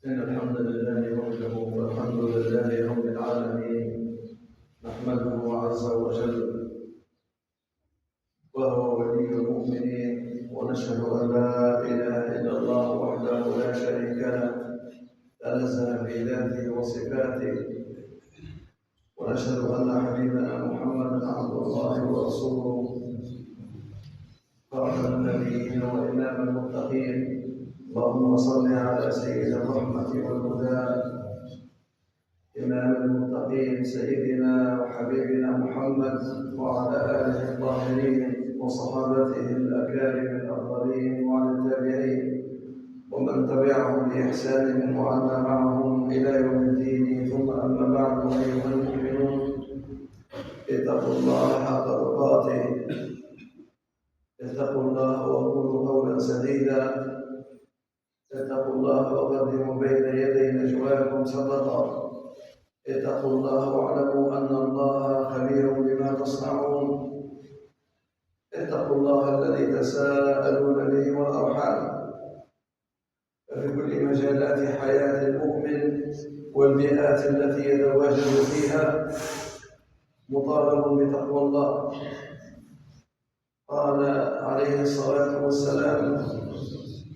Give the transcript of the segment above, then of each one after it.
إن الحمد لله وحده والحمد لله رب العالمين نحمده عز وجل وهو ولي المؤمنين ونشهد أن لا إله إلا الله وحده لا شريك له تنزه في ذاته وصفاته ونشهد أن حبيبنا محمدا عبد الله ورسوله خاتم النبيين وإمام المتقين اللهم صل على سيد الرحمة والهدى إمام المتقين سيدنا وحبيبنا محمد وعلى آله الطاهرين وصحابته الأكارم الأفضلين وعلى التابعين ومن تبعهم بإحسان وعنا معهم إلى يوم الدين. ثم أما بعد، أيها المؤمنون اتقوا الله حق تقاته، اتقوا الله وقولوا قولا سديدا، اتقوا الله وقدموا بين يدي نجواكم صدقا، اتقوا الله واعلموا أن الله خبير بما تصنعون، اتقوا الله الذي تساءلون به والأرحام. ففي كل مجالات حياة المؤمن والبيئات التي يتواجد فيها مطالب بتقوى الله. قال عليه الصلاة والسلام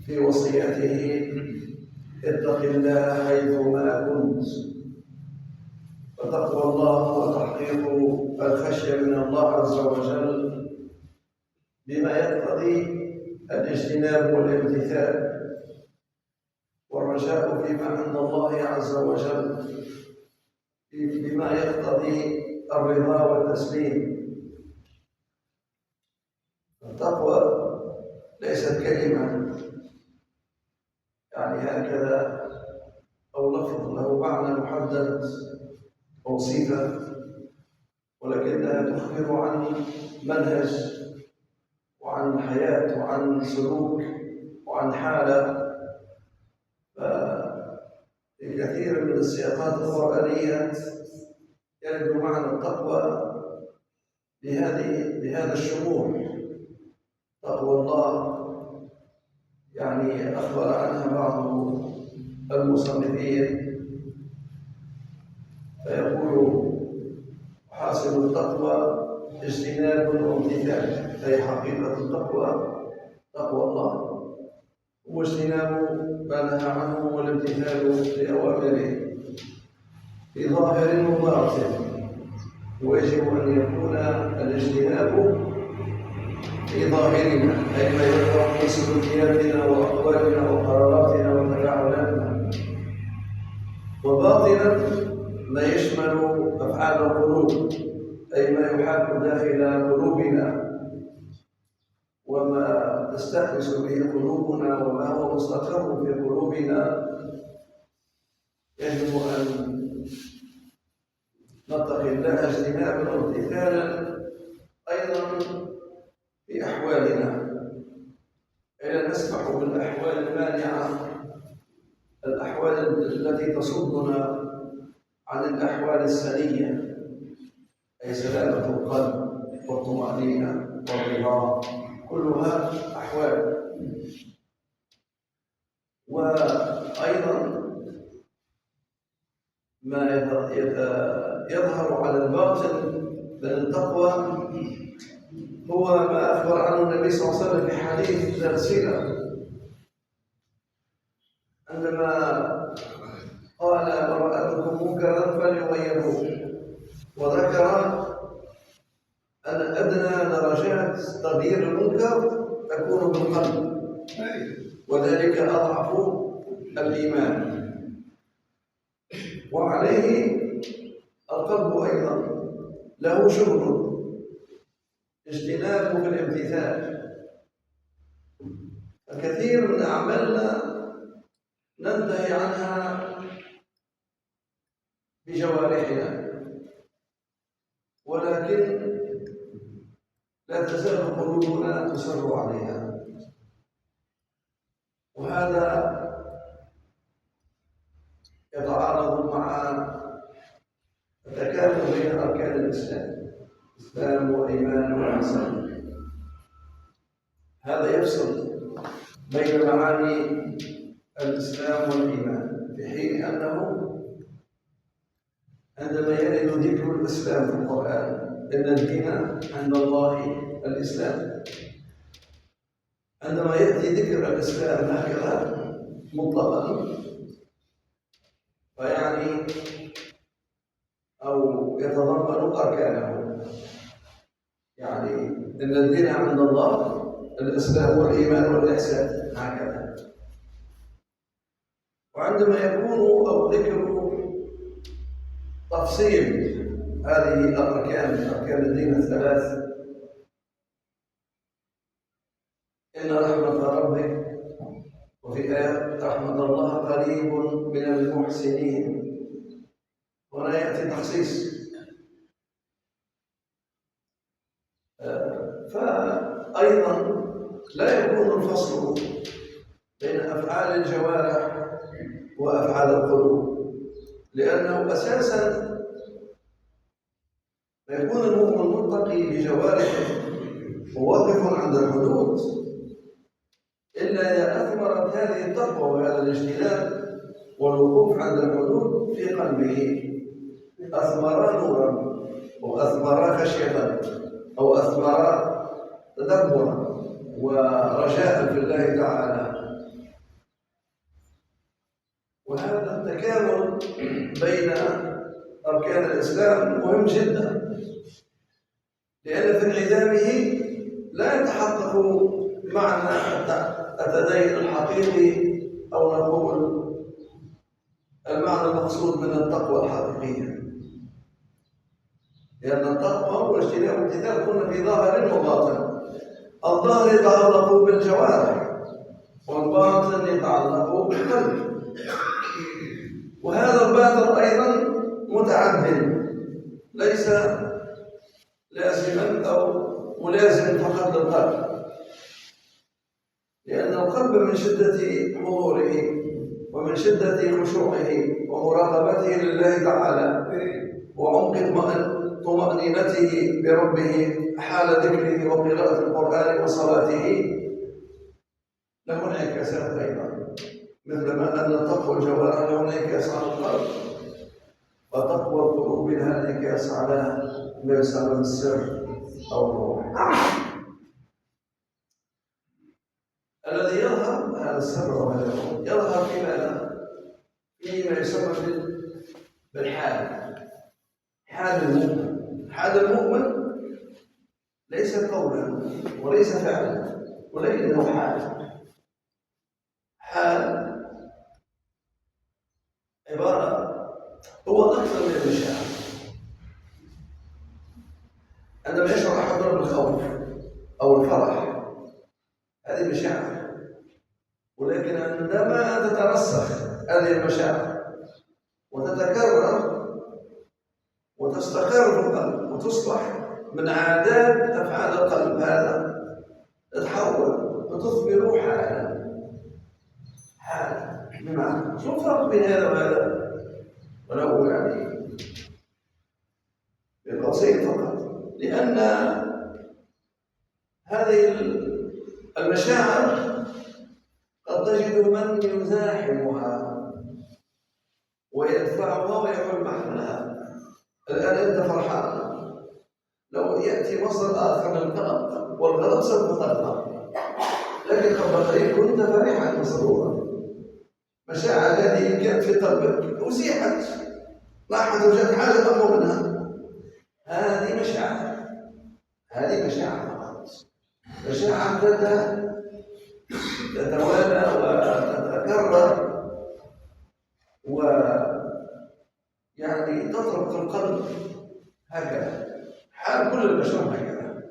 في وصيته: اتق الله حيثما كنت. فتقوى الله وتحقيق الخشية من الله عز وجل بما يقتضي الاجتناب والامتثال، والرجاء فيما عند الله عز وجل بما يقتضي الرضا والتسليم. التقوى ليست كلمة يعني هكذا أو لفظ له معنى محدد أو صفة، ولكنها تخبر عن منهج وعن حياة وعن سلوك وعن حالة. ففي كثير من السياقات القرآنية يرد معنى التقوى بهذا الشمول. تقوى الله يعني أخبر عنها بعض المصنفين فيقول: حاصل التقوى اجتناب وامتثال، أي حقيقة التقوى تقوى الله واجتناب ما نهى عنه والامتثال لأوامره في ظاهر وباطن. ويجب أن يكون الاجتناب في ظاهرنا، أي ما يظهر في سلوكياتنا وأقوالنا وقراراتنا وتفاعلاتنا، وباطنا ما يشمل أفعال القلوب، أي ما يحاك داخل قلوبنا وما تستحدث به قلوبنا وما هو مستقر في قلوبنا. يجب أن نتقي الله اجتنابا وامتثالا أيضا في أحوالنا، إلا نسمح بالأحوال المانعة، الأحوال التي تصدنا عن الأحوال السنية، أي سلامة القلب والطمأنينة والرضا، كلها أحوال. وأيضا ما يظهر على الباطن من التقوى هو ما أخبر عنه النبي صلى الله عليه وسلم في حديث السيرة، عندما قال: من رأى منكم منكرا فليغيره. وذكر أن أدنى درجات تغيير المنكر تكون بالقلب، وذلك أضعف الإيمان. وعليه القلب أيضا له شغل، اجتنابه بالامتثال. الكثير من أعمالنا ننتهي عنها بجوارحنا، ولكن لا تزال قلوبنا تصر عليها، وهذا يتعارض مع التكامل بين أركان الإسلام، إسلام وإيمان وإحسان. هذا يفصل بين معاني الإسلام والإيمان لأنه عندما يرد ذكر الإسلام في القرآن إن الدين عند الله الإسلام، عندما يأتي ذكر الإسلام هكذا مطلقا فيعني أو يتضمن أركانه، يعني إن الدين عند الله الإسلام والإيمان والإحسان هكذا. وعندما يكون أو ذكر تفصيل هذه الأركان، أركان الدين الثلاث، إن رحمة ربك، وفي آية رحمة الله قريب من المحسنين، هنا يأتي تخصيص. فأيضا لا يكون الفصل بين أفعال الجوارح وأفعال القلوب، لأنه أساسا يكون المؤمن متقي بجوارحه وواقف عند الحدود إلا إذا أثمرت هذه التقوى وهذا الاجتناب والوقوف عند الحدود في قلبه، أثمر نورا أو أثمر خشية أو أثمر تدبرا ورجاء في الله تعالى. وهذا التكامل بين أركان الإسلام مهم جدا، لأن في انعدامه لا يتحقق معنى التدين الحقيقي أو نقول المعنى المقصود من التقوى الحقيقية، لأن التقوى هو اجتناب الامتثال كنا في ظاهر وباطن. الظاهر يتعلق بالجوارح والباطن يتعلق بالقلب، وهذا الباطن أيضا متعدد، ليس لازما أو ملازم فقط للقلب، لأن القلب من شدة حضوره ومن شدة خشوعه ومراقبته لله تعالى وعمق طمأنينته بربه حال ذكره وقراءة القرآن وصلاته له انعكاسات أيضا، مثلما أن تقوى الجوارح له انعكاس على القلب، وتقوى القلوب لها انعكاس على ما يسمى السر أو الروح. الذي يظهر هذا السر وهذا الروح يظهر في ماذا؟ فيما يسمى بالحال، حال المؤمن. حال المؤمن ليس قولا وليس فعلا، ولكنه حال عبارة هو أكثر من المشاعر. عندما يشعر أحدنا بالخوف أو الفرح هذه مشاعر، ولكن عندما تترسخ هذه المشاعر وتتكرر وتستقر في القلب وتصبح من عادات أفعال القلب، هذا تتحول وتثمر حالا. بمعنى شو الفرق بين هذا وهذا؟ ولو يعني بقوسين فقط، لأن هذه المشاعر قد تجد من يزاحمها ويدفعها ويحول محلها. الآن أنت فرحان، لو يأتي مصدر آخر للقلق والقلق سوف تقلق، لكن قبل قليل كنت فرحا مسرورا، مشاعر هذه كانت في قلبك أزيحت، ما أحد وجد حاجة أقوى منها. هذه مشاعر فقط، مشاعر تتوالى وتتكرر ويعني تطرق القلب هكذا. حال كل البشر هكذا،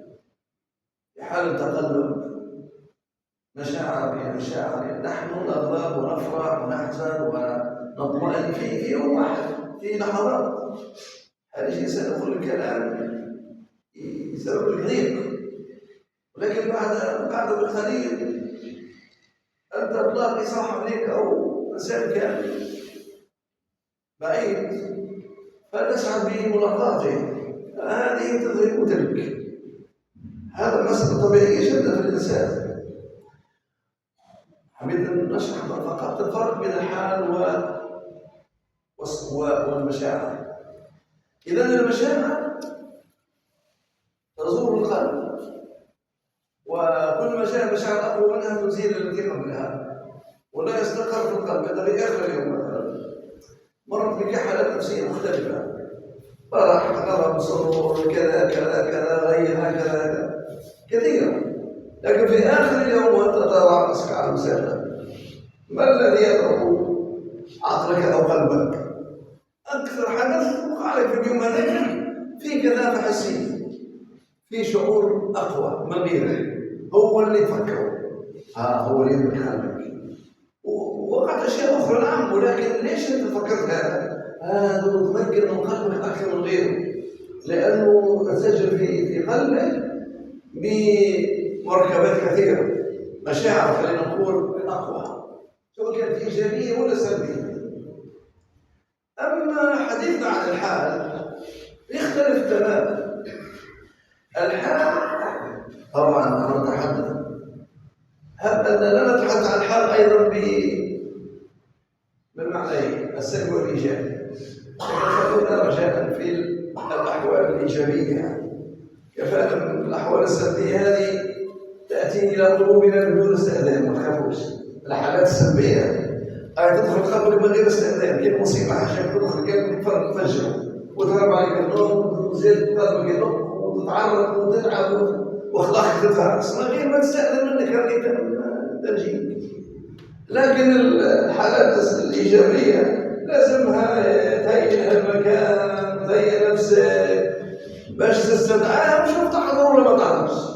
في حال التقلب مشاعر نحن نغضب ونفرح ونحزن ونطمئن في يوم واحد، في لحظات. هذا الشيء سنقول الكلام يسبب الضيق، ولكن بعد بقليل أنت تلاقي صاحب لك أو إنسان كان بعيد فتسعد بملاقاته، هذه تذهب تلك. هذا مسألة طبيعية جدا في الإنسان. حبيت أن نشرح فقط الفرق بين الحال والمشاعر. إذن المشاعر تزور القلب، وكل ما جاء مشاعر أقوى منها تزيل التي قبلها ولا يستقر في القلب. هذا في آخر اليوم مثلا مرت بك حالات نفسية مختلفة، فرح، غضب، سرور، كذا كذا كذا، غير هكذا كثيرا، لكن في آخر اليوم وأنت تضع رأسك على المسألة، ما الذي يضرب عقلك أو قلبك؟ أكثر حدث وقع عليك في اليوم هذا في كثافة حسية، في شعور أقوى من غيره، هو اللي تفكره، هو اللي يملك قلبك. ووقعت أشياء أخرى نعم، ولكن ليش أنت فكرت هذا؟ هذا متمكن من قلبك أكثر من غيره، لأنه سجل في قلبك بمركبات كثيرة، مشاعر خلينا نقول أقوى، سواء كانت إيجابية ولا سلبية. أما حديثنا عن الحال يختلف تماما. الحال طبعا أنا أتحدث، أننا نتحدث عن الحال أيضا بالمعنى السلبي والإيجابي، فخذنا رجاء في الأحوال الإيجابية، كفاءة من الأحوال السلبية هذه تأتي إلى قلوبنا بدون استئذان، ما تخافوش. الحالات السلبية تدخل قلبك من غير استئذان، كل مصيبة حاجة تدخل قلبك تفجر وتهرب عليك النوم وتزيد قلبك يدق وتتعرض وتتعب واخلاقك تتهرس من غير ما تستأذن منك هذه تجيك. لكن الحالات الإيجابية لازمها تهيئ المكان، تهيئ نفسك باش تستدعاها وشوف تحضر ولا ما تحضرش.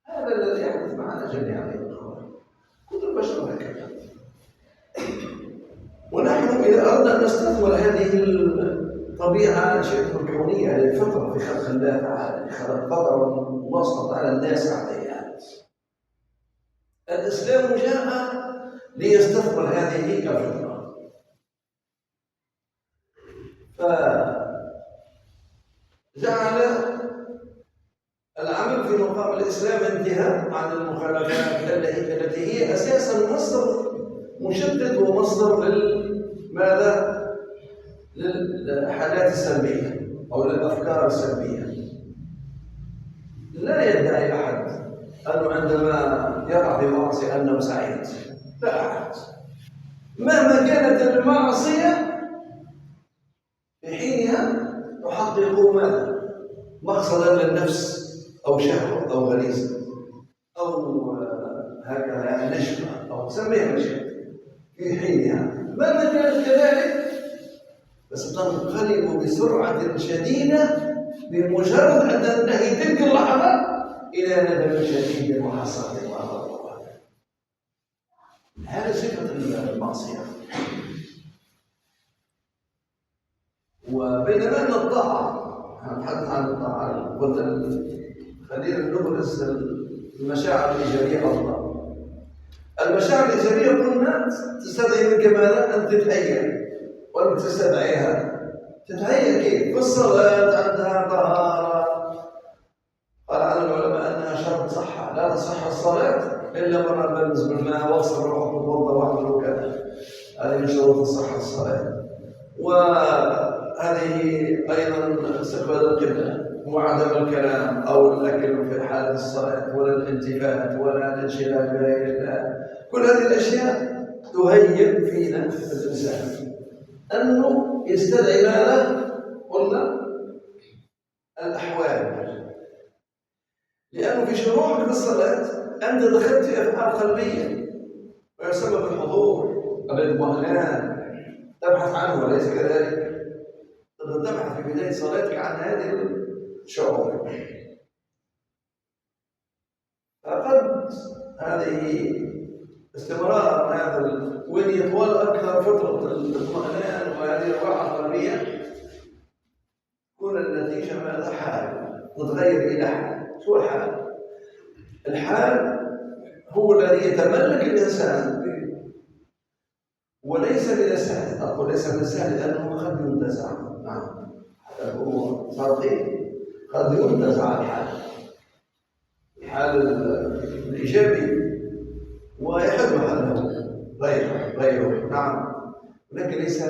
هذا الذي يحدث معنا جميعا يا اخوان، كل البشر هكذا. ونحن إذا أردنا أن نستثمر هذه الطبيعة شبه الكونية، هذه الفطرة في خلق الله تعالى، خلق فطرة الله سبحانه وتعالى الناس عليها. الإسلام جاء ليستثمر هذه الفطرة، فجعل العمل في مقام الإسلام انتهاء عن المخالفات التي هي أساسا مصدر مشدد ومصدر ماذا؟ للحالات السلبية أو للأفكار السلبية. لا يدعي أحد أنه عندما يقع في معصية أنه سعيد، لا أحد، مهما كانت المعصية في حينها تحقق ماذا؟ مقصدا للنفس أو شهوة أو غريزة أو هكذا نشوة أو سميها مشاكل في حينها، مهما كانت كذلك، بس تنقلب بسرعة شديدة بمجرد أن تنتهي تلك اللحظة إلى ندم شديد وحسرة وغضب. هذه صفة المعصية. وبينما أن الطاعة، نتحدث عن الطاعة، قلنا خلينا نبرز المشاعر الإيجابية أفضل. المشاعر الإيجابية قلنا تستدعي منك ماذا؟ أن تتهيأ، وأن تستدعيها. تتهيأ كيف؟ في الصلاة عندها طهارة، قال على العلماء أنها شرط صحة، لا تصح الصلاة إلا مرة بلز بالماء واغسل روحك وتوضأ واعمل كذا، هذه من شروط الصحة الصلاة. وهذه أيضا استقبال القبلة وعدم الكلام أو الأكل في حالة الصلاة، ولا الالتفات ولا الانشغال بغير الله. كل هذه الأشياء تهيئ فينا الإنسان أنه يستدعي ماذا؟ قلنا الأحوال، لأنه في شروعك في الصلاة أنت دخلت في أفعال قلبية ويسمى بالحضور، الاطمئنان، تبحث عنه وليس كذلك. تبحث في بداية صلاتك عن هذه الشعور. فقد هذه استمرار هذا وين يطول أكثر فترة الاطمئنان وهذه الراحة القلبية، تكون النتيجة ماذا؟ حال تتغير إلى حال. شو الحال؟ الحال هو الذي يتملك الإنسان، وليس من السهل. أقول ليس من السهل لأنه قد ينتزع. نعم، هذا هو فرقين، قد ينتزع الحال الإيجابي ويحل محله غيره. نعم، ولكن ليس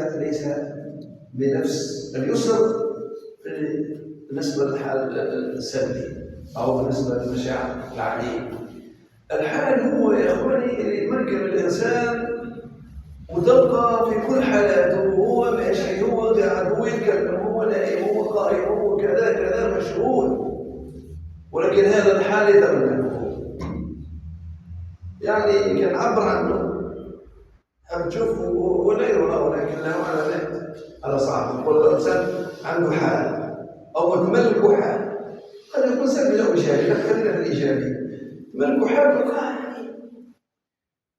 بنفس اليسر بالنسبة للحال السلبي أو بالنسبة للمشاعر العادية. الحال هو يا إخواني اللي يمكن الإنسان وتبقى في كل حالاته، هو ماشي، هو قاعد، هو يتكلم، هو نائم، هو قائم، هو كذا كذا مشغول، ولكن هذا الحال يتملكه. يعني كان عبر عنه تشوف ولا يرى، ولكن له على صعب. يقول الإنسان عنده حال أو متملك حال، قد يكون سلبي أو إيجابي، لكن خلينا في الإيجابي. تملك حال وقاعد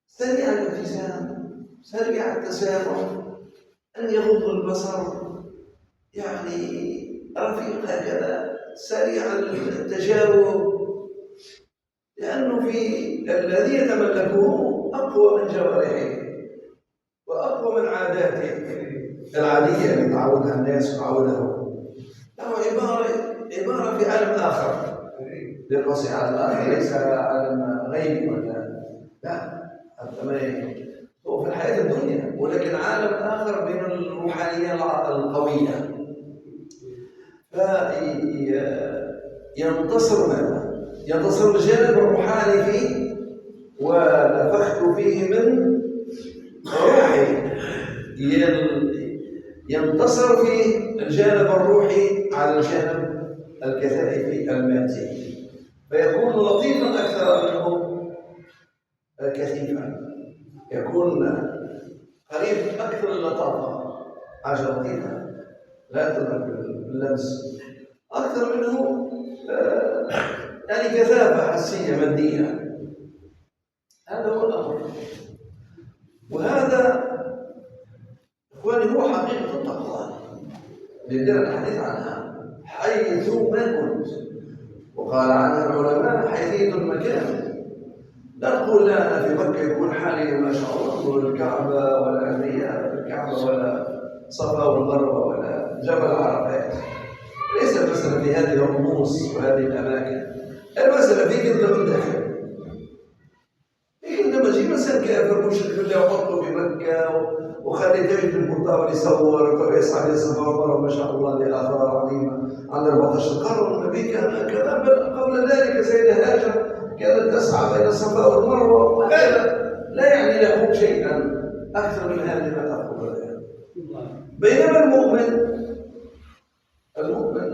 سريع الابتسام، سريع التسامح، أن يغض البصر، يعني رفيق هكذا، سريع التجاوب، لأنه في الذي يتملكه أقوى من جوارحه وأقوى من عاداته العادية اللي تعودها الناس وتعودها. له عبارة في عالم آخر، للقصي عالم آخر، ليس عالم غيبي ولا لا، هو في الحياة الدنيا، ولكن عالم آخر من الروحانية القوية. فينتصر ماذا؟ ينتصر الجانب الروحاني فيه، ونفخت فيه من روحي، ينتصر فيه الجانب الروحي على الجانب الكثائفي المادي، فيكون لطيفا أكثر منه كثيفا، يكون قريب أكثر اللطافة، حاجة لطيفة لا تدرك باللمس، أكثر منه يعني كثافة حسية مادية. هذا هو الأمر، وهذا إخواني هو حقيقة التقوى اللي بدنا الحديث عنها، حيث ما كنت. وقال عنها العلماء حيثية المكان. لا تقول لا أنا في مكة يكون حالي ما شاء الله أقول الكعبة ولا أنبياء الكعبة ولا صفا والمروة ولا جبل عرفات. ليس المسألة في هذه الرموز وهذه الأماكن، المسألة فيك أنت من داخل. فيك أنت ما تجي مثلا كافر مشرك بالله وحطه في مكة وخلي تجد المطاول يصور ويسعى للصفا والمروة ما شاء الله لآثار عظيمة عن 14 قرن. النبي كان كذا، بل قبل ذلك سيدة هاجر كانت تسعى بين الصفا والمروة، وهذا لا يعني له شيئا أكثر من هذه ما تقول لها. بينما المؤمن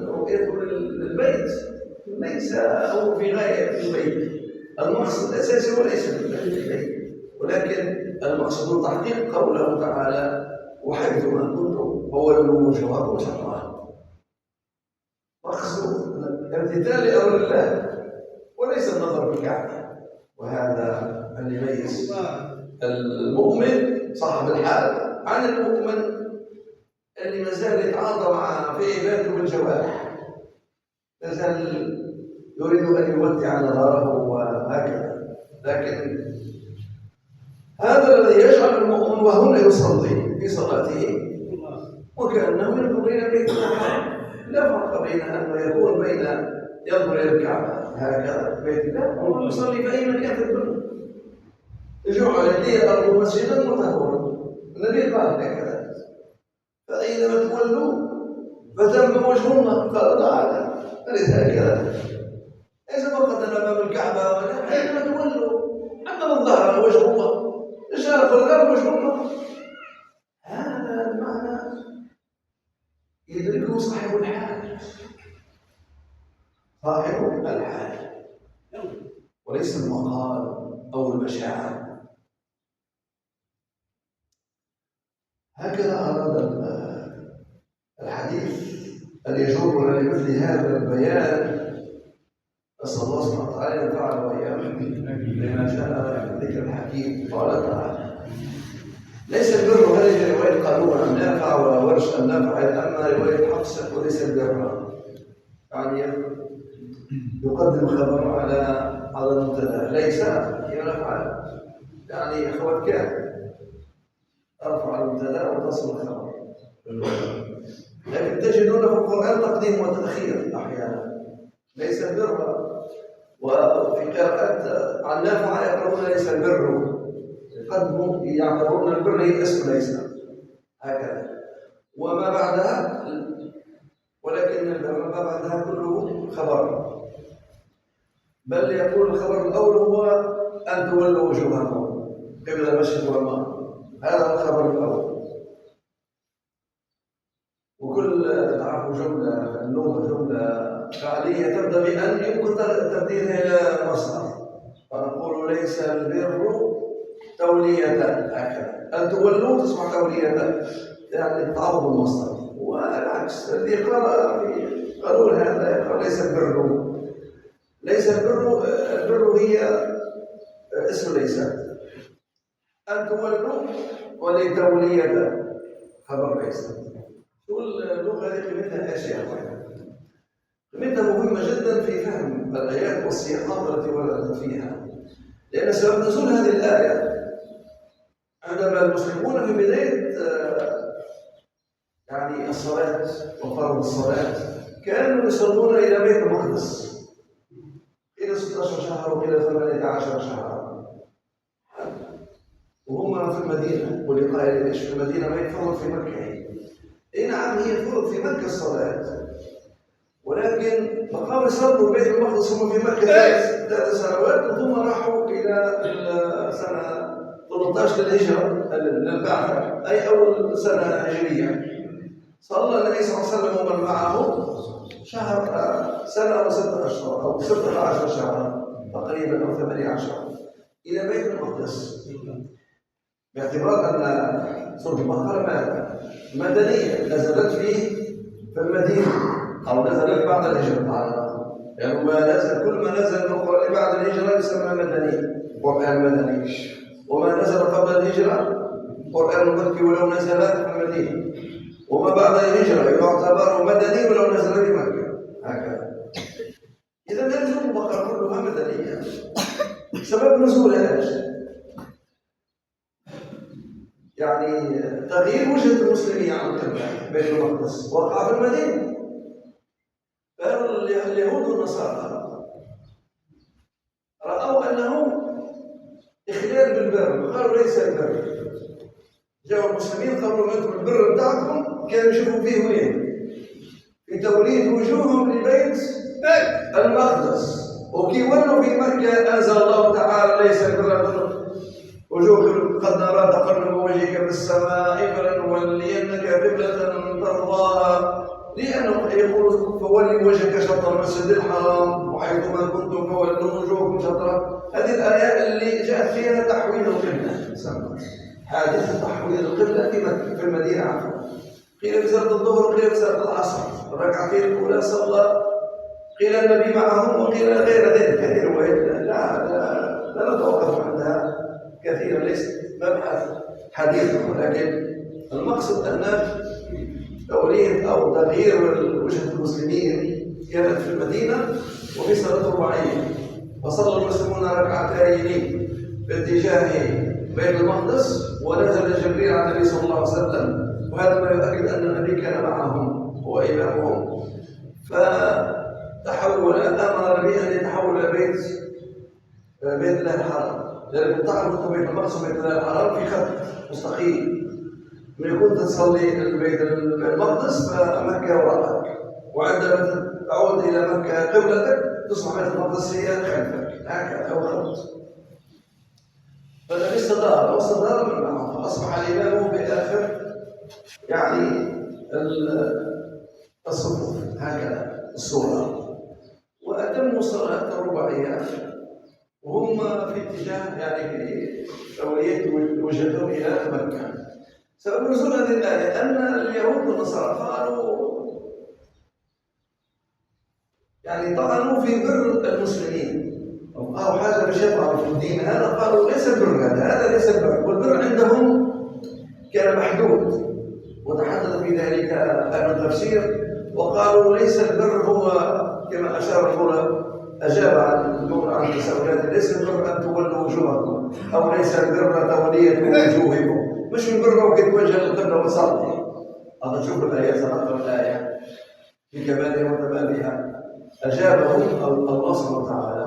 رؤيته للبيت ليس هو في غاية البيت، المقصد الأساسي هو ليس في البيت، ولكن المقصود تحقيق قوله تعالى وحيثما كنتم فولوا وجوهكم شطرا، مقصود امتثال لأمر الله وليس النظر بالكعبة. وهذا اللي يميز المؤمن صاحب الحال عن المؤمن اللي ما زال يتعاطى مع في عبادته بالجوارح، ما زال يريد ان يودع نظره وهكذا. لكن هذا الذي يجعل المؤمن وهنا يصلي في صلاته وكانه ينظر الى بيت الله، لا فرق بين انه يكون بين ينظر الى الكعبه هكذا بيت الله وهو يصلي في اي مكان في الدنيا. جعل لي الارض مسجدا وطهورا، النبي قال هكذا، فأينما تولوا فثم وجه الله، قال تعالى أليس هكذا؟ ليس فقط أمام الكعبة، ولكن أينما تولوا حتى من ظهر وجه الله، الشرق والغرب وجه الله. هذا المعنى يدركه صاحب الحال، صاحب الحال، وليس المقال أو المشاعر. هكذا أراد الحديث أن يجرنا لمثل هذا البيان. أسأل الله سبحانه وتعالى أن ينفعنا وإياكم بما جاء ذكر الحكيم. قال تعالى ليس البر، هذه رواية قالون عن نافع وورش النافع، أما رواية حفصة وليس البر، يعني يقدم خبر على المبتدأ. ليس ينفع يعني أخوات كان أرفع المبتدأ وتصل الخبر، لكن تجدون في القرآن تقديم وتأخير أحيانا. ليس البر، وفي قراءات عن نافع يقرؤون ليس البر، يعتبرون البر هي اسم ليس، هكذا. وما بعدها، ولكن ما بعدها كله خبر، بل يكون الخبر الأول هو أن تولوا وجوهكم قبل المشرق والمغرب، هذا هو الخبر الأول. وكل تعرفوا جملة اللغة جملة فعلية تبدأ بأن يمكن تبديلها إلى مصدر، فنقول ليس البر تولية، هكذا أن تولوا تصبح تولية، يعني تعوض المصدر. والعكس الذي قالوا هذا يقول ليس البر، ليس البر، البر هي اسم ليس، أن تولوا ولتولية خبر ليس. اللغة هذه قيمتها أشياء، قيمتها مهمة جدا في فهم الآيات والسياقات التي وردت فيها، لأن سبب نزول هذه الآية عندما المسلمون في بداية يعني الصلاة وفرض الصلاة كانوا يصلون إلى بيت المقدس إلى 16 شهر وإلى 18 شهرا، وهم في المدينة. ولقاء ليش في المدينة ما يفرض في مكة؟ إي نعم، هي فرض في مكة الصلاة، ولكن بقوا يصلوا بيت المقدس هم في مكة 3 سنوات، ثم راحوا إلى سنة 13 للهجرة للبعثة، أي أول سنة هجرية. صلى النبي صلى الله عليه وسلم ومن معه سنة و6 أشهر أو 16 شهرا تقريبا أو 18 إلى بيت المقدس، باعتبار أن سورة البقرة مدنية نزلت في المدينة أو نزلت بعد الهجرة على الأقل، يعني كل ما نزل من القرآن بعد الهجرة يسمى مدني، قرآن مدني. وما نزل قبل الهجرة قرآن مكي ولو نزل في المدينة، وما بعد الهجرة يعتبر مدني ولو نزل في مكة، هكذا. إذا نزول البقرة كلها مدنية. سبب نزولها ايش؟ يعني تغيير وجهة المسلمين عن القبلة بيت المقدس وقع في المدينة. فاليهود والنصارى رأوا أنه إخلال بالبر، قالوا ليس البر. جاءوا المسلمين قالوا أنتم البر بتاعكم كانوا يشوفوا فيه وين؟ في توليد وجوههم لبيت المقدس، وكي ولوا في مكة أنزل الله تعالى ليس البر وجوهكم قد نرى تقلب وجهك في السماء فلنولينك قبلة ترضاها، لأنه يقول فولي وجهك شطر المسجد الحرام وحيثما كنتم فولوا وجوهكم شطره. هذه الآيات اللي جاءت فيها تحويل القبلة، حادثة تحويل القبلة في المدينة عفوا. قيل في صلاة الظهر قيل في صلاة العصر، الركعتين الأولى صلى قيل النبي معهم وقيل غير ذلك. هذه الروايات لا نتوقف عندها كثيرا، ليس مبحث حديث، ولكن المقصد أن توليد أو تغيير وجهة المسلمين كانت في المدينة وفي صلاة الرباعية، وصلى المسلمون ركعتين باتجاه بيت المقدس، ونزل جبريل على النبي صلى الله عليه وسلم، وهذا ما يؤكد أن النبي كان معهم هو إمامهم. فتحول، أمر النبي أن يتحول إلى بيت الله الحرام، لأنه تعرف بيت المقدس وبيت الله الحرام في خط مستقيم، من كنت تصلي البيت المقدس فمكة وراءك، وعندما تعود إلى مكة قبلتك تصبح بيت المقدس هي خلفك، هكذا أو خط. فالنبي استدار من معه، فأصبح الإمام بآخر يعني الصفوف، هكذا الصورة، وأتموا صلاة الرباعية وهم في اتجاه يعني في تولية وجهتهم إلى مكة. سبب نزول هذه الآية أن اليهود والنصارى قالوا يعني طعنوا في بر المسلمين، أو حاجة باش يطعنوا في الدين هذا، قالوا ليس البر هذا ليس البر، والبر عندهم كان محدود، وتحدث في ذلك أهل التفسير وقالوا ليس البر هو كما أشار الأولى أجاب عن التساؤلات، ليس البر أن تولوا وجوهكم، أو ليس البر تولية وجوهكم، مش البر وكي توجه للقبلة وتصلي. هذا شوف الآيات، نقرأ الآية في كمالها وتمامها. أجابهم الله سبحانه وتعالى.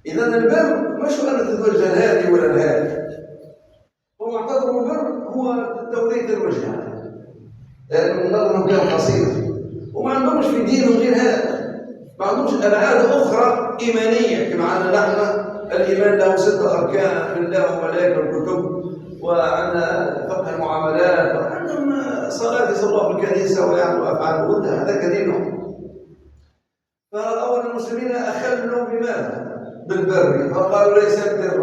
إذا البر مش أن تتوجه هذه ولا هذه، هم اعتبروا البر هو توريث الوجه لأنه نظرهم كان قصير وما عندهمش في دينهم غير هذا، ما عندهمش أبعاد أخرى إيمانية كما عندنا نحن. الإيمان له 6 أركان: بالله وملائكته وكتب، وعندنا فقه المعاملات، وعندهم صلاة يصلوها في الكنيسة ويعملوا أفعال ودها، هذا دينهم. فأول المسلمين أخلوا بماذا؟ بالبر، فقالوا ليس البر،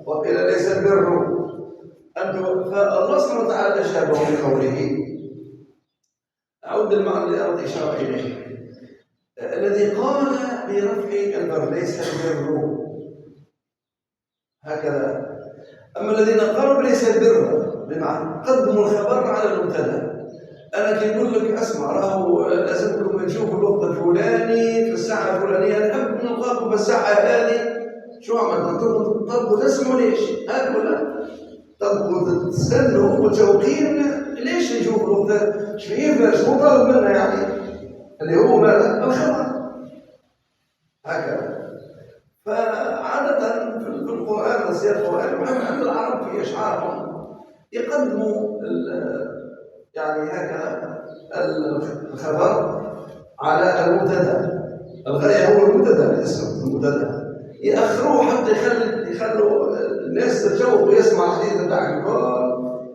وقيل ليس البر أنتم. فالله سبحانه وتعالى أشابه بقوله، أعود المعنى الذي أردت إشارة إليه، الذي قال برفع البر ليس البر هكذا. أما الذين قالوا ليس البر بمعنى قدموا الخبر على المبتدأ. أنا كي نقول لك اسمع راهو لازمكم تشوفوا الوقت الفلاني في الساعة الفلانية، نحب نلقاكم في الساعة هذه، شو عملت؟ تبقوا تسمعوا ليش؟ هذا ولا تبقوا تستنوا متشوقين ليش نشوفوا الوقت؟ شو طالب منا يعني؟ اللي هو ماذا؟ الخبر هكذا. فعادة في القرآن سياق القرآن عند العرب في أشعارهم يقدموا يعني هكذا الخبر على المبتدا. الغاية هو المبتدا، الاسم المبتدا، يأخروه حتى يخلوا الناس تتشوق ويسمع الحديث بتاعك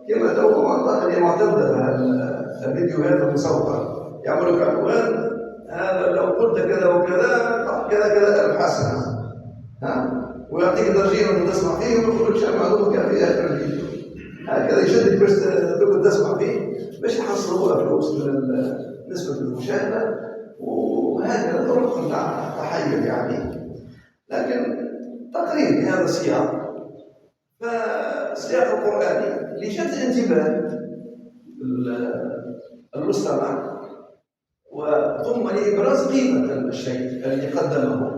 كما تو منطقة اللي معتمدة الفيديوهات المصورة، يعملوا كعنوان هذا لو قلت كذا وكذا كذا كذا ألف حسنة، ويعطيك درجين وانت تسمع فيه ويقول لك شيء معلومة كان في آخر الفيديو، هكذا يشدك باش تقعد تسمع فيه باش يحصلوا فلوس من نسبة المشاهدة، وهكذا طرق تحيل يعني. لكن تقريبا هذا السياق، فالسياق القرآني لشد انتباه المستمع وثم لإبراز قيمة الشيء الذي قدمه.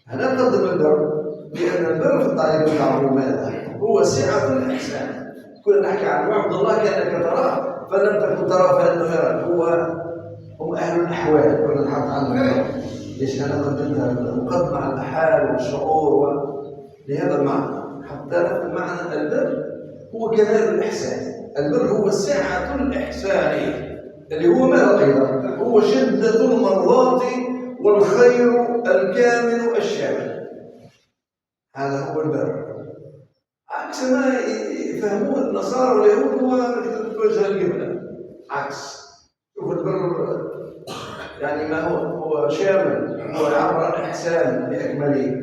هنا نقدم البر لأن البر في التعريف بتاعه ماذا؟ هو سعة الإحسان. كنا نحكي عن وعد الله كأنك تراه فلم تكن تراه فإنه يراك. هم أهل الأحوال. كنا نحط عنهم ليش أنا قدمتها المقدمة على الحال والشعور لهذا المعنى حتى نفهم معنى البر هو كمال الإحسان. البر هو سعة الإحسان اللي هو ماذا أيضا؟ هو شدة المرضاة والخير الكامل الشامل. هذا هو البر، عكس ما يفهموه النصارى واليهود هو وجه القبلة. عكس، شوف البر يعني ما هو شامل، هو يعبر عن الإحسان بأكمله.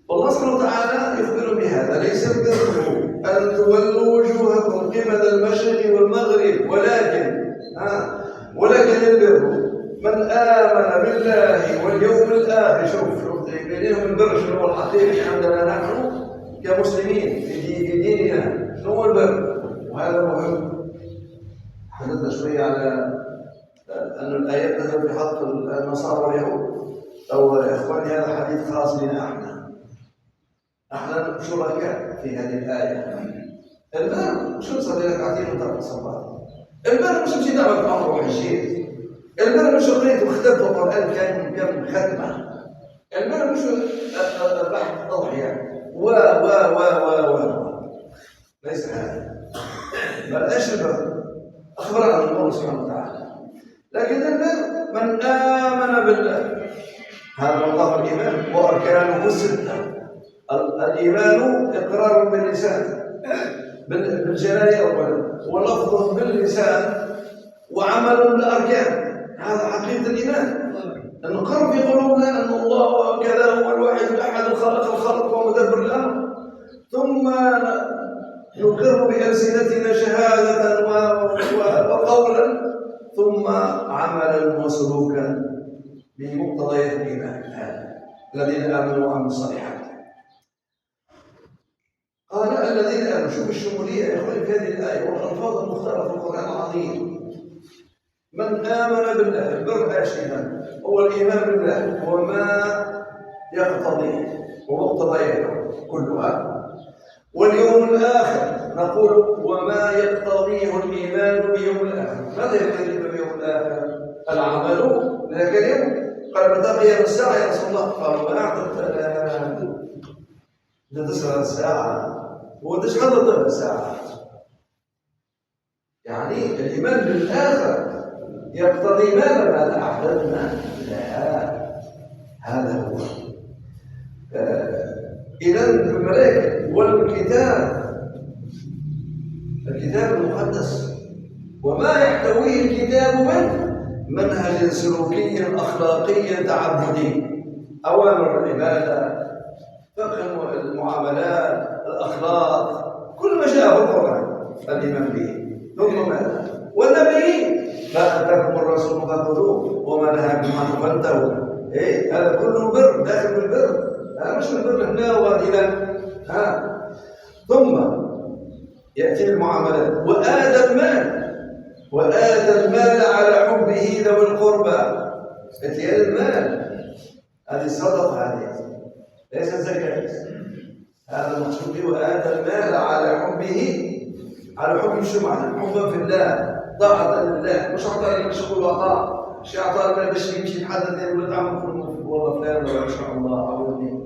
والله سبحانه وتعالى يخبر بهذا: ليس البر أن تولوا وجوهكم قبل المشرق والمغرب ولكن البر من آمن بالله واليوم الآخر. شوف بينهم البر شنو هو الحقيقي عندنا نحن كمسلمين في ديننا، شنو هو البر؟ وهذا مهم. حدثنا شوية على أن الآيات نزلت في حق النصارى واليهود. أو إخواني هذا حديث خاص بنا احنا شركاء في هذه الآية. البر شو تصلي ركعتين وترك الصلاة؟ البر مش تمشي تعمل أمر وحشيت. البر مش قريت وختمت القرآن كم ختمة. البر مش ذبحت أضحية ليس هذا. بلاش البر أخبر عن الله سبحانه وتعالى. لكن البر من آمن بالله، هذا الله الإيمان وأركانه 6. الإيمان إقرار باللسان بالجنان أولا، ولفظ باللسان، وعمل بالأركان. هذا حقيقة الإيمان، أن نقر في قلوبنا أن الله كذا هو الواحد الأحد الخالق ومدبر الأمر، ثم نقر بألسنتنا شهادة وقولا، ثم عملا وسلوكا بمقتضيات الإيمان. الذين آمنوا وعملوا الصالحات. قال الذين آمنوا. شوف الشمولية يا إخواني في هذه الآية والألفاظ المختارة في القرآن العظيم. من آمن بالله، البر آشنا هو الإيمان بالله وما يقتضيه ومقتضياته كلها، واليوم الآخر نقول وما يقتضيه الإيمان بيوم الآخر. ماذا يقتضيه بيوم الآخر؟ العمل لذلك اليوم. قال متى قيام الساعة يا رسول الله؟ قال بعد 9 ساعة. هو ايش حضر الساعة؟ يعني الإيمان بالآخر يقتضي ماذا أحدثنا؟ لا، هذا هو. إذا الملائكة والكتاب، الكتاب المقدس وما يحتويه الكتاب من منهج سلوكي أخلاقي تعبدي، أوامر العبادة، فقه المعاملات، الأخلاق، كل ما جاء في القرآن الإيمان به. ثم ماذا؟ والنبيين، ما أتاكم الرسول فخذوه وما نهاكم عنه فانتهوا. هذا كله بر، داخل بالبر، هذا مش البر هنا وهنا. ثم يأتي المعاملات، وآتى المال على حبه ذوي القربى. اتيان المال هذه صدقة، هذه ليست زكاة. هذا المقصود به وآتى المال على حبه، على حب شو معنى؟ حبا في الله، طاعة لله، مش عطاء لي مشغول وعطاء، مش عطاء المال باش يمشي لحد ثاني ولا تعمل والله فلان ولا ان شاء الله عاوني.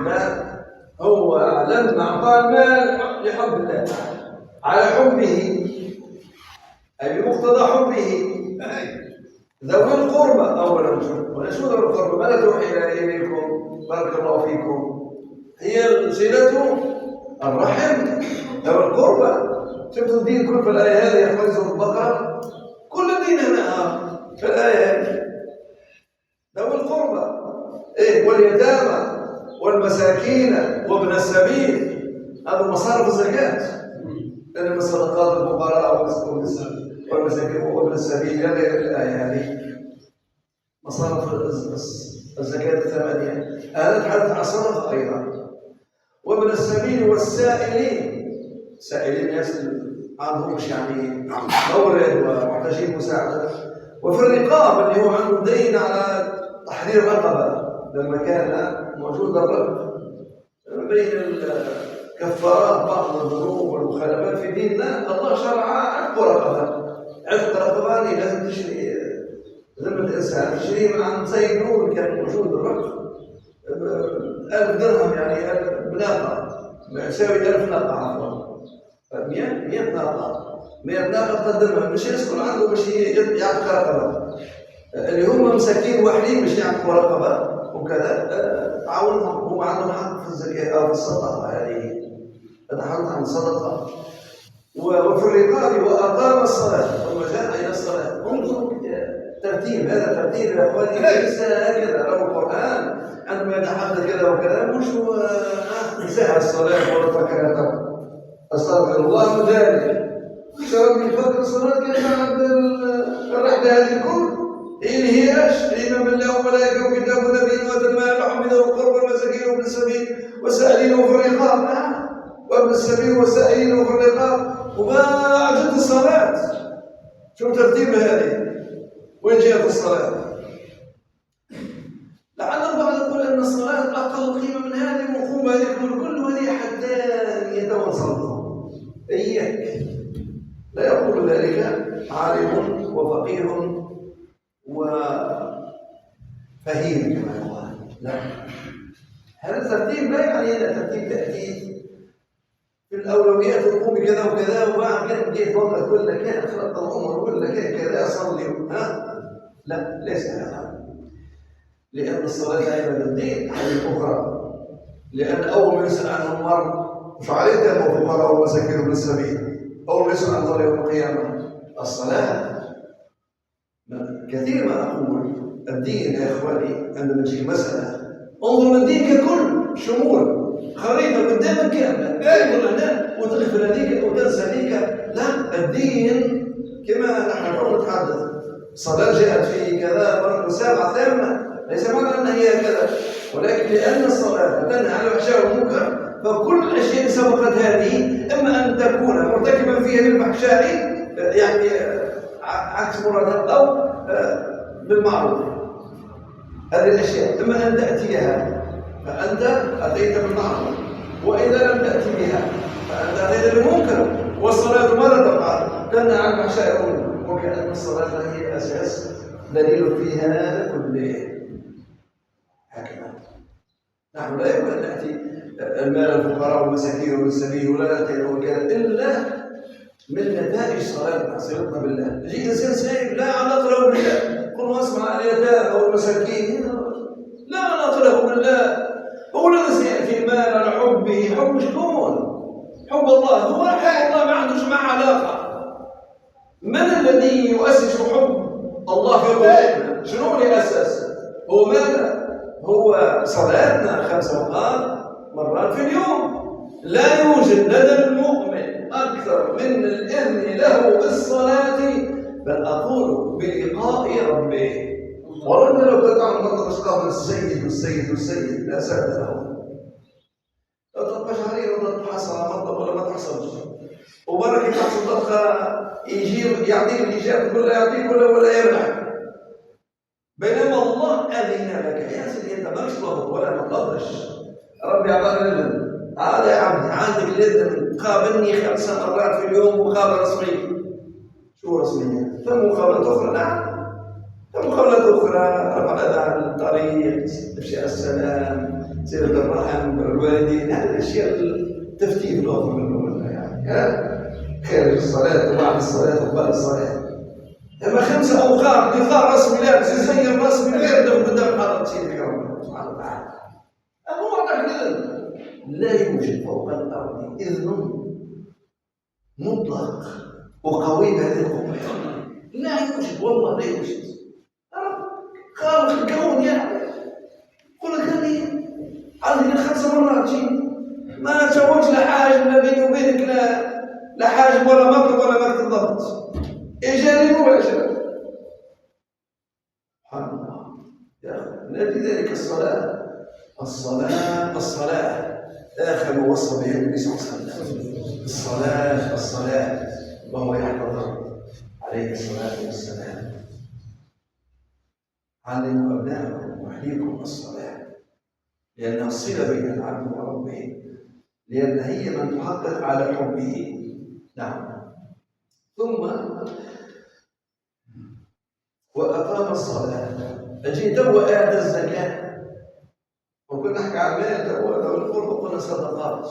لا، هو لما أعطى المال لحب الله على حبه، أي بمقتضى حبه ذوي القربى. أولا ونشوف ذوي القربى ماذا توحي إليكم؟ بارك الله فيكم. هي صلة الرحم، ذوي القربى. شفتوا الدين كل في الآية هذه يا أخواني سورة البقرة، كل الدين هنا في الآية ذوي القربى، واليتامى والمساكين وابن السبيل. هذا مصارف الزكاة، لأن من صدقات الفقراء والمساكين وابن السبيل غير الآية هذه مصارف الزكاة الثمانية. هذا تحدث عن صدقة أيضا. وابن السبيل والسائلين، سائلين الناس عندهم مش يعني مورد ومحتاجين مساعدة. وفي الرقاب اللي هو عنده دين على تحرير رقبة، لما كان موجود الرق بين الكفارات بعض الذنوب والمخالفات في ديننا، الله شرع عتق رقبة. عتق رقبة لازم تشري ذمة الإنسان، تشريه من عند سيد نور كان موجود الرق 1000 درهم، يعني 1000 ناقة، يساوي 1000 ناقة عفوا، 100 ناقة، 100 ناقة تقدمها مش يسكن عنده باش يعتق رقبة. اللي هم مساكين وحدين مش يعتقوا رقبة وكذا، تعاونهم، هم عندهم حق في الزكاة أو في الصدقة. هذه تتحدث عن الصدقة. وفي الرقاب وأقام الصلاة، ثم جاء إلى الصلاة. انظروا ترتيب، هذا ترتيب يا أخواني ليس هكذا. لو القرآن عندما يتحدث كذا وكذا مش انتهى الصلاة ولا تركها، أستغفر الله من ذلك. شرط من فضل الصلاة كان بعد الرحلة هذه الكل اللي هي ايش؟ الإيمان بالله وملائكته وكتابه ونبيه وآتى المال على حبه ذوي القربى والمساكين وابن السبيل والسائلين وفي الرقاب. وابن السبيل والسائلين وفي الرقاب. وبعد الصلاة شوف ترتيبها هذه، وين جاءت الصلاة؟ لعل البعض يقول أن الصلاة أقل قيمة من هذه وقوم هذه كل هذه حتى يتوصلوا. إياك، لا يقول ذلك عالم وفقيه وفهيم كما يقال. لا، هذا الترتيب لا يعني أن ترتيب تأتي في الأولويات وقوم بكذا وكذا وبعد كده جيت وقت ولا كان خلط الأمر ولا كان كذا أصلي. لا، ليس هذا. لأن الصلاة عبادة الدين حاجة أخرى. لأن أول ما يسأل عنهم مر مش عليه تابوا الفقراء والمساكين وابن السبيل. أول ما يسأل عن الله يوم القيامة الصلاة. كثير ما أقول الدين يا إخواني عندما تجي مسألة انظر الدين ككل شمول، خريطة قدامك كاملة، تنظر هنا وتغفل هذيك وتنسى هذيك. لا، الدين كما نحن اليوم نتحدث، الصلاة جاءت في كذا مرة سابعة ثامنة، ليس معنى أنها هي كذا، ولكن لأن الصلاة تنهى عن الفحشاء والمنكر، فكل الأشياء سبقت هذه إما أن تكون مرتكبا فيها للفحشاء يعني عكس مرادها أو بالمعروف. هذه الأشياء إما أن تأتيها فأنت أتيت بالمعروف، وإذا لم تأتي بها فأنت أتيت بالمنكر. والصلاة ماذا تفعل؟ تنهى عن الفحشاء والمنكر، وكأن الصلاة هي أساس دليل في هذا كله. هكذا نحن لا يمكن أن نأتي المال الفقراء والمساكين والسبيل ولا نأتي وكذا إلا من نتائج صلاتنا صلتنا بالله. يجي انسان سايب لا علاقه له بالله، قل واسمع اليتامى والمساكين، لا علاقه له بالله. هو الذي ياتي المال على حبه، حب شكون؟ حب الله. هو حب الله ما عندوش معه علاقه. من الذي يؤسس حب الله في قلوبنا؟ شنو اللي اسس؟ هو ماذا؟ هو صلاتنا 5 مرات في اليوم. لا يوجد لدى المؤمن أكثر من الإذن له بالصلاة، بل أقول بلقاء ربه. ورد لو كنت عن مطلق قبل السيد والسيد والسيد لا سد له. لو تبقى شهرين ولا تحصل على مطلق ولا ما تحصلش، وبركة تحصل تبقى يجيب يعطيك الإجابة كلها، يعطيك ولا يمنعك. بينما الله أذن لك يا سيدي، أنت ما طلبت ولا ما طلبتش، ربي أعطاك الإذن. هذا يا عبدي عندك الإذن، قابلني 5 مرات في اليوم مقابلة رسمية. شو رسمية؟ ثم مقابلات أخرى، نعم ثم مقابلات أخرى، رفع الأذى عن الطريق، إفشاء السلام، صلة الرحم، بر الوالدين، هذه الأشياء التفتيت الأخرى منها يعني، خارج الصلاة وبعد الصلاة وقبل الصلاة. أما 5 أوقات لقاء رسمي لابس زي الرسمي غير ده قدام حضرة سيدك ربنا سبحانه وتعالى. هو أعطاك الإذن. لا يوجد فوق الأرض إذن مطلق وقوي بهذه القوة، لا يوجد، والله لا يوجد. خالق الكون يعني قل لك هذه 5 مرات شيء ما تسويش لا حاجة ما بيني وبينك، لا حاجة ولا مطلب ولا مكتب ضبط، إيجابي مباشرة. سبحان الله يا أخي. لذلك الصلاة آخر ما وصى به النبي صلى الله عليه وسلم. الصلاة وهو يحتضر عليه الصلاة والسلام. علموا أبنائكم وأهليكم الصلاة، لأنها الصلة بين العبد وربه، لأن هي من تحقق على حبه. نعم. ثم وأقام الصلاة، أجي تو آتى الزكاة. وكنا نحكي عن المال تو القرب وقلنا صدقات.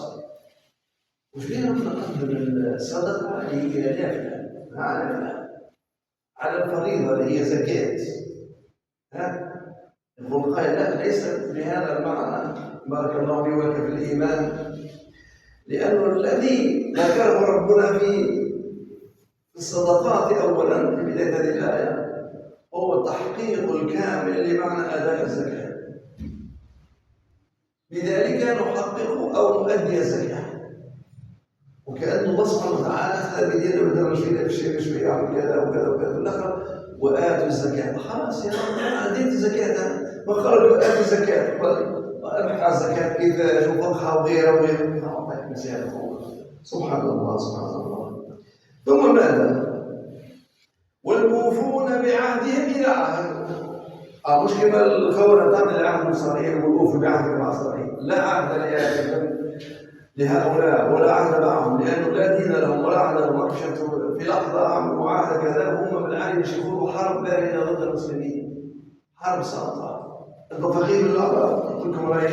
وش فينا نقدم الصدقة اللي هي نافلة على الفريضة اللي هي زكاة. يقول قائل لا، ليس بهذا المعنى، بارك الله لي ولك في الإيمان، لأنه الذي ذكره ربنا في الصدقات أولا في بداية هذه الآية هو التحقيق الكامل لمعنى أداء الزكاة. لذلك نحقق أو نؤدي الزكاة، وكأن الله سبحانه وتعالى أخذ بدينا ودرج فينا بشيء يعمل كذا وكذا وكذا والآخر وآتوا الزكاة. خلاص يا رب أنا أديت الزكاة، ما خرج وآتوا الزكاة، أبحث عن الزكاة كيفاش وفقها وغيره. أعطيك مثال. سبحان الله سبحان الله. ثم ماذا؟ والموفون بعهدهم إذا عاهدوا. مش كما الخونة تعمل العهد الصحيح والوفوا بعهد مع الصحيح، لا عهد لهؤلاء ولا عهد معهم، لأنه لا دين لهم ولا عهد لهم. في لحظة عملوا معاهدة كذا وهم بالعين يشوفوا حرب باردة ضد المسلمين، حرب ساقطة. الضفاقين الأعراب قلت لكم رأي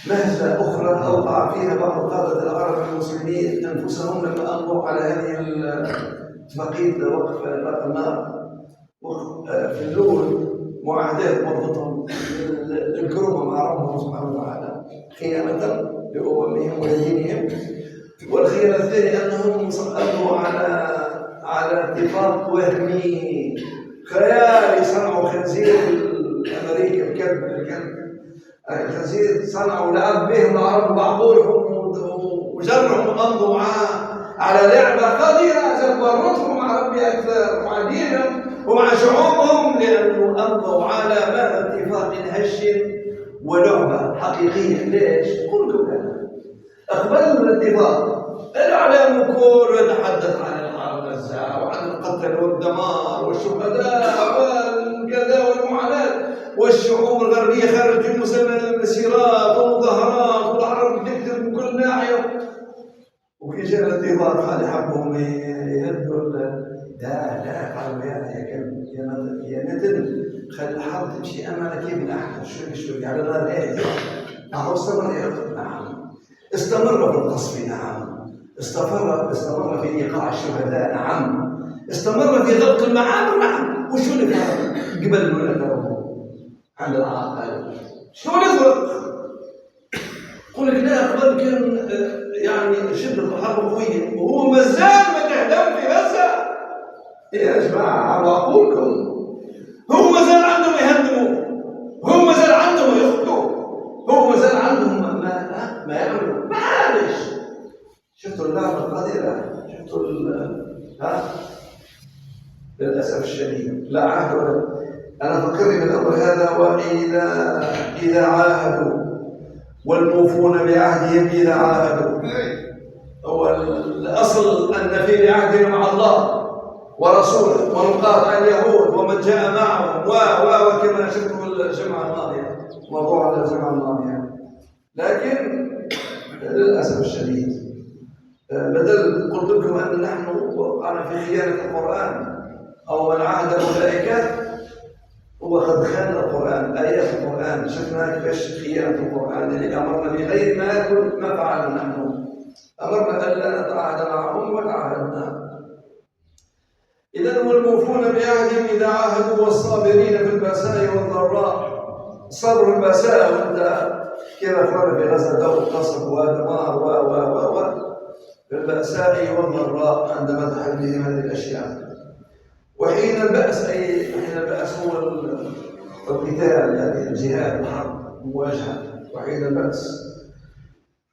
مهزة أخرى أوقع فيها بعض قادة العرب المسلمين أنفسهم لما أمضوا على هذه بقيت وقف إطلاق النار في اللول، معاهدات مربوطة الكرمة مع ربهم سبحانه وتعالى، خيانة لأممهم ودينهم. والخيانة الثانية أنهم أمضوا على اتفاق وهمي خيالي، صنعوا خنزير الأمريكي الكلب الخنزير، صنعوا لعب بهم العرب بعضهم وجرهم أمضوا معاه على لعبة خطيرة سبرتهم مع ربي أكثر ومع دينهم ومع شعوبهم، لأنه أمضوا على ماذا؟ اتفاق هش ولعبة حقيقية. ليش؟ قل لكم هذا أقبلوا الاتفاق. الإعلام كله يتحدث عن الحرب النزاع وعن القتل والدمار والشهداء والكذا والمعاناة، والشعوب الغربية خرجت المسيرات والمظاهرات والحرب تكتب من كل ناحية، وكي جاء الاتفاق هذا حبهم يهدوا. لا قالوا يا نتن خلي الحرب تمشي امامك كيف الاحدث شوي على نار هادئه. استمر يا اخي، نعم استمر في القصف، نعم استمر في إيقاع الشهداء، نعم. استمر في ضبط المعابر، نعم. وشو اللي فرق؟ قبل ولا تربوا عند العراق؟ شو اللي فرق؟ يقول لك لا، قبل كان يعني شدة الحرب قوية وهو ما زال متهدم في غزة. يا جماعة على عقولكم، هو ما زال عندهم يهدموا، هو ما زال عندهم يقتلوا، هو ما زال عندهم ما يعملوا. معلش، شفتوا اللعبة القذرة؟ شفتوا للأسف الشديد لا عهد ولا. أنا فكرني بالأمر هذا، إذا عاهدوا والموفون بعهدهم إذا عاهدوا. هو الأصل أن في عهدنا مع الله ورسوله ونقاطع اليهود ومن جاء معهم وكما شفتوا الجمعة الماضية، موضوع الجمعة الماضية. لكن للأسف الشديد بدل قلت لكم أن نحن وقعنا في خيانة القرآن أو من عهد أولئك، هو قد خان القرآن، آيات القرآن. شفنا كيفاش خيانة القرآن اللي أمرنا بغير ما فعلنا نحن، أمرنا ألا نتعاهد معهم وتعاهدنا. إذن والموفون بعهدهم إذا عاهدوا والصابرين في البأساء والضراء. صبر البأساء، وأنت كما قال في غزة دور قصف ودمار في البأساء والضراء عندما تحل بهم هذه الأشياء. وحين البأس، أي حين البأس هو القتال، يعني الجهاد، الحرب، المواجهة. وحين البأس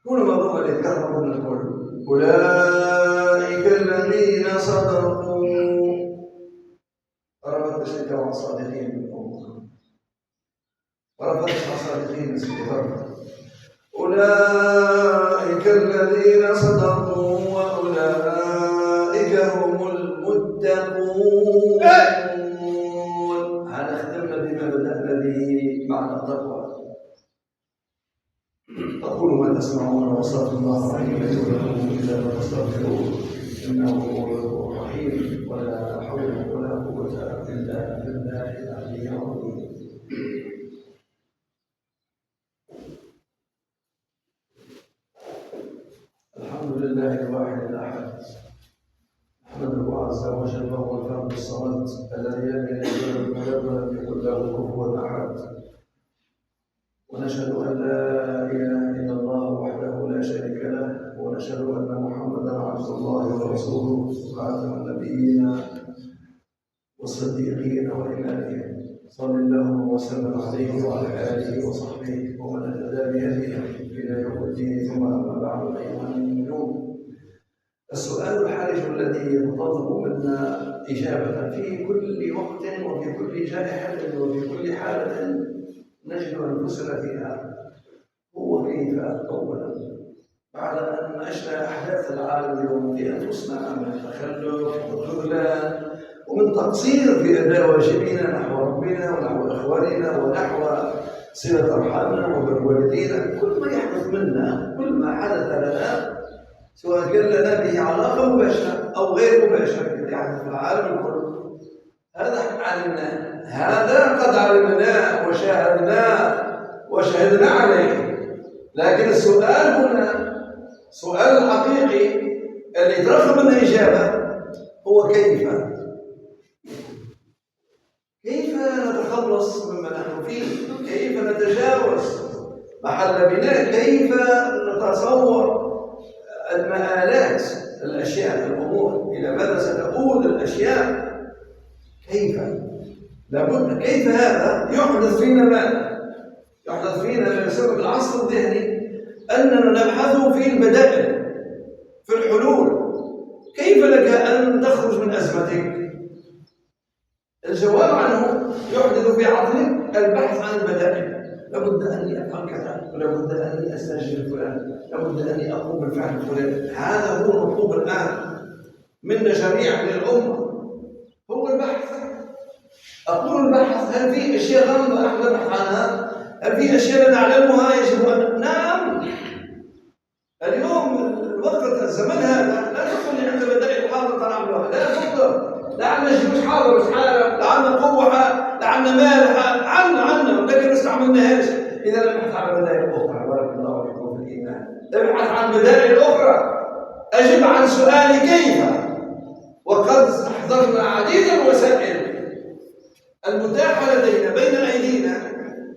كل موضوع اللي يتكرر من الكل. أولئك الذين صدقوا. ربط الشركة مع الصادقين، وربط الصادقين أولئك الذين صدقوا وأولئك هم المتقون. هنختمنا بما بدأنا به معنى التقوى. أقول ما تسمعون وأستغفر الله لي ولكم إلا ما تستغفرون إنه هو الغفور الرحيم. ولا حول ولا قوة إلا بالله العلي العظيم. الحمد لله الواحد الأحد، أحمده عز وجل وهو الفرد الصمد الذي لم يلد ولم يكن له كفوا أحد. ونشهد أن لا إله إلا الله وحده لا شريك له، ونشهد أن محمدا عبد الله ورسوله خاتم النبيين والصديقين وإمامهم. صلى الله وسلم عليه وعلى آله وصحبه ومن اهتدى بهديه إلى يوم الدين. ثم أما بعد، أيها المؤمنون، السؤال الحرج الذي يتطلب منا إجابة في كل وقت وفي كل جائحة وفي كل حالة نجد أنفسنا فيها هو كيف أولا بعد أن عشنا أحداث العالم اليوم في أنفسنا من التخلف والخذلان ومن تقصير في أداء واجبنا نحو ربنا ونحو إخواننا ونحو صلة أرحامنا وبر والدينا. كل ما يحدث منا، كل ما حدث لنا، سواء كان لنا به علاقة مباشرة أو غير مباشرة يحدث في العالم الكل، هذا علمناه، هذا قد علمناه وشهدنا عليه. لكن السؤال هنا، سؤال الحقيقي اللي يترخى منه إجابة، هو كيف نتخلص مما نحن فيه؟ كيف نتجاوز محل بناء؟ كيف نتصور المآلات، الأشياء، الأمور، إلى ماذا ستؤول الأشياء؟ كيف؟ لابد. كيف هذا يحدث فينا ماذا؟ يحدث فينا بسبب العصر الذهني أننا نبحث في البدائل، في الحلول. كيف لك أن تخرج من أزمتك؟ الجواب عنه يحدث في عقلك البحث عن البدائل. لابد أني أفعل كذا، ولابد أني أستجيب فلان، لابد أني أقوم بالفعل الفلاني. هذا هو المطلوب الآن منا جميعا للأمة، هو البحث. أقول البحث، هل في أشياء غامضة نحن نبحث عنها؟ هل في أشياء لا نعلمها يجب أن نعم. اليوم الوقت الزمن هذا لا تقول عند بدائل حاضرة نعملها، لا تفضل. لعنا جيوش حاضر مش حالة، لعنا قوة، لعنا مال، عنا ولكن ما استعملناهاش. إذا نبحث عن بدائل أخرى. بارك الله فيكم في الإيمان. نبحث عن بدائل أخرى أجب عن سؤال كيف، وقد استحضرنا عديد الوسائل المتاحة لدينا بين أيدينا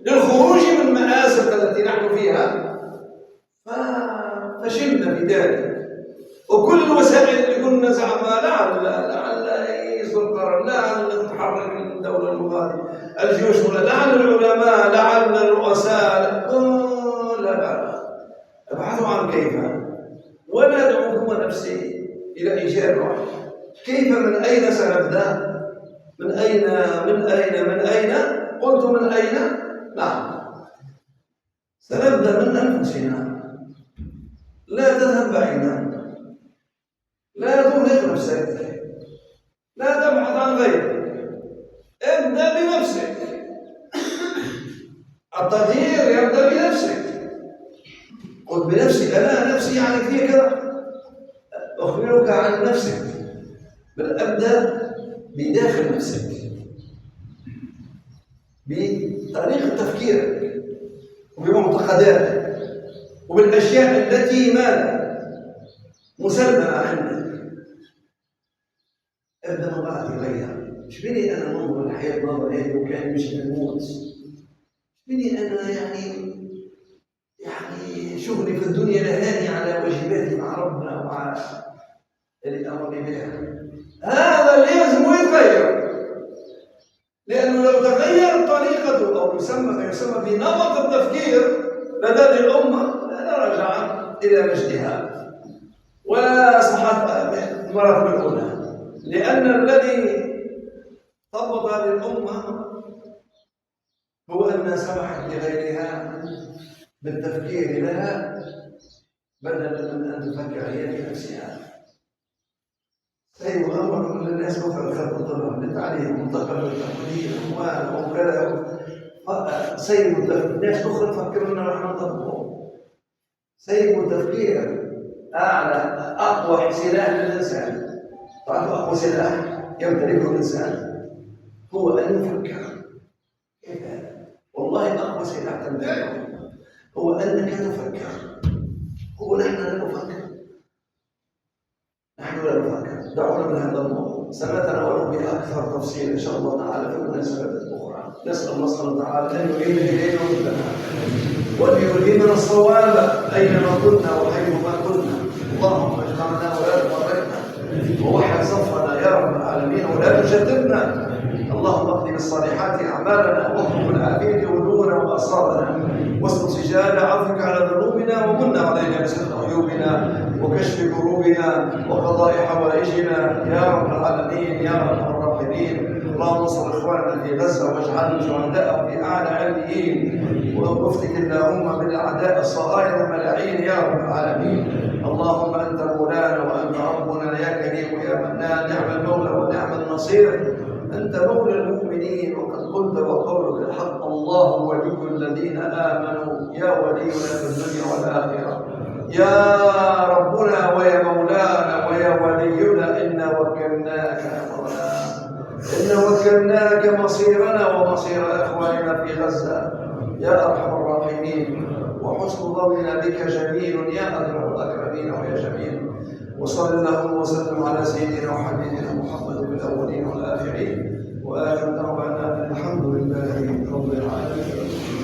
للخروج من المآزق التي نحن فيها، ففشلنا في ذلك. وكل الوسائل اللي قلنا زعما لعل يصدر قرار، لعل تتحرك الدولة المغادرة الجيوش، لعل العلماء، لعل الرؤساء، لا ابحثوا عن كيف. ولا أدعوكم نفسي إلى إجابة كيف. من أين سنبدأ؟ من أين؟ قلت من أين؟ نعم، سنبدأ من أنفسنا. لا تذهب بعيدا، لا تغلق نفسك، لا تبحث عن غيرك، ابدأ بنفسك. التغيير يبدأ بنفسك. قل بنفسك، أنا نفسي يعني في كذا، أخبرك عن نفسك، بل أبدأ بداخل نفسك، بطريقة تفكيرك وبمعتقداتك وبالأشياء التي مسلمة عندك. ابدأ من بعد غيرها. شبيني أنا منظر الحياة نظر هيك وكان مش بنموت؟ شبيني أنا يعني شغلي في الدنيا لهاني على واجباتي مع ربنا ومع اللي أمرني بها. هذا لازم يتغير، لأنه لو تغير طريقته أو يسمى بنمط التفكير لدى الأمة لرجع إلى مجدها وأصبحت المراتب الأولى. لأن الذي ضبط هذه الأمة هو أن سمحت لغيرها بالتفكير لها بدلا من أن تفكر هي في نفسها. أيوة، أمر للناس مثلا خلق الطلاب للتعليم منتقل للتقليد أموال وكذا، سيبوا الناس أخرى تفكر أننا نحن نطبقهم. سيبوا التفكير. أعلى أقوى سلاح للإنسان، تعرف أقوى سلاح يمتلكه الإنسان هو أن يفكر. كيف هذا؟ والله أقوى سلاح تمتلكه هو أنك تفكر. هو نحن لا نفكر، نحن لا نفكر. دعونا من هذا الموضوع، سنتناوله بأكثر تفصيل إن شاء الله تعالى في المناسبات الأخرى. نسأل الله سبحانه وتعالى أن يعين إلينا ومثلنا، وأن يلهمنا الصواب أينما كنا وحيثما كنا. اللهم اجعلنا ولا تفرقنا، ووحد صفنا يا رب العالمين، ولا تشتتنا. اللهم اقضي بالصالحات أعمالنا، واغفر بالعافية ولونا وأسرارنا، واستر سجال عفوك على ذنوبنا، ومن علينا بستر عيوبنا وكشف كروبنا وقضاء حوائجنا يا رب العالمين يا ارحم الراحمين. اللهم انصر اخواننا في غزه واجعلهم شهداء في اعلى عليين، وافتك اللهم بالاعداء الصغائر الملاعين يا رب العالمين. اللهم انت مولانا وانت ربنا يا كريم ويا منان، نعم المولى ونعم النصير. أنت مولى المؤمنين، وقد قلت وقولك الحق. الله ولي الذين آمنوا، يا ولينا في الدنيا والآخرة، يا ربنا ويا مولانا ويا ولينا. إنا وكلناك أمرنا، إنا وكلناك مصيرنا ومصير إخواننا في غزة يا أرحم الراحمين. وحسن ظننا بك جميل يا أكرم الأكرمين ويا جميل. وصلى الله وسلم على سيدنا وحبيبنا محمد في الأولين والآخرين، وآخر دعوانا الحمد لله رب العالمين.